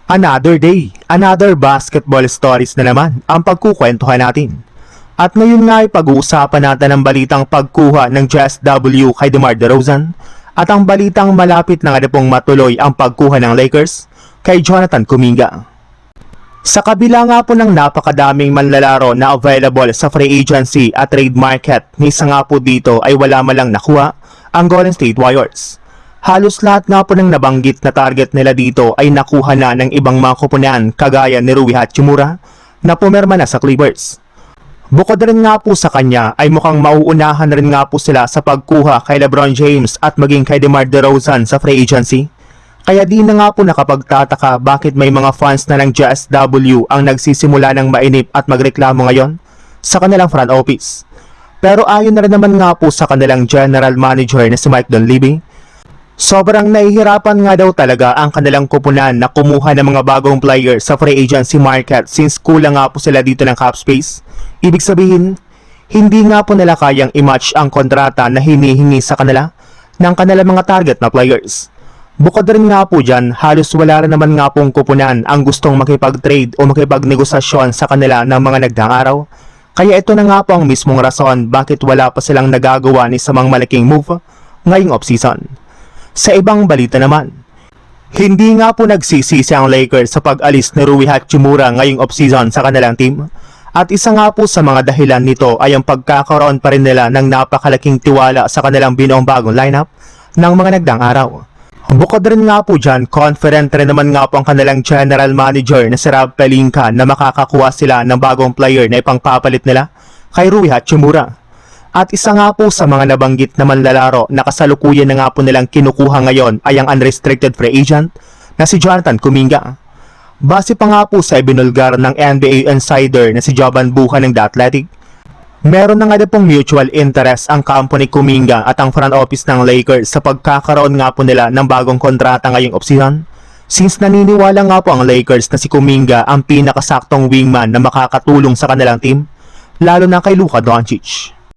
Another day, another basketball stories na naman ang pagkukwentuhan natin. At ngayon nga ay pag-uusapan natin ang balitang pagkuha ng JSW kay DeMar DeRozan at ang balitang malapit na nga pong matuloy ang pagkuha ng Lakers kay Jonathan Kuminga. Sa kabila nga po ng napakadaming manlalaro na available sa free agency at trade market, isa nga po dito ay wala malang nakuha ang Golden State Warriors. Halos lahat nga po ng nabanggit na target nila dito ay nakuha na ng ibang mga kupunan kagaya ni Rui Hachimura na pumirma na sa Clippers. Bukod rin nga po sa kanya ay mukhang mauunahan rin nga po sila sa pagkuha kay LeBron James at maging kay DeMar DeRozan sa free agency. Kaya di na nga po nakapagtataka bakit may mga fans na ng JSW ang nagsisimula ng mainip at magreklamo ngayon sa kanilang front office. Pero ayon na rin naman nga po sa kanilang general manager na si Mike Dunleavy, sobrang nahihirapan nga daw talaga ang kanilang kupunan na kumuha ng mga bagong player sa free agency market since kulang nga po sila dito ng cap space. Ibig sabihin, hindi nga po nila kayang i-match ang kontrata na hinihingi sa kanila ng kanilang mga target na players. Bukod rin nga po dyan, halos wala rin naman nga pong kupunan ang gustong makipag-trade o makipagnegosasyon sa kanila ng mga nagdaang araw. Kaya ito na nga po ang mismong rason bakit wala pa silang nagagawa ni sa mga malaking move ngayong offseason. Sa ibang balita naman, hindi nga po nagsisisi ang Lakers sa pag-alis ni Rui Hachimura ngayong offseason sa kanilang team. At isa nga po sa mga dahilan nito ay ang pagkakaroon pa rin nila ng napakalaking tiwala sa kanilang binuong bagong lineup ng mga nagdaang araw. Bukod rin nga po dyan, confident rin naman nga po ang kanilang general manager na si Rob Pelinka na makakakuha sila ng bagong player na ipangpapalit nila kay Rui Hachimura. At isa nga po sa mga nabanggit na manlalaro na kasalukuyan na nga po nilang kinukuha ngayon ay ang unrestricted free agent na si Jonathan Kuminga. Base pa nga po sa ibinulgar ng NBA insider na si Jovan Bucha ng The Athletic, meron na nga pong mutual interest ang kampo ni Kuminga at ang front office ng Lakers sa pagkakaroon nga po nila ng bagong kontrata ngayong offseason. Since naniniwala nga po ang Lakers na si Kuminga ang pinakasaktong wingman na makakatulong sa kanilang team, lalo na kay Luka Doncic.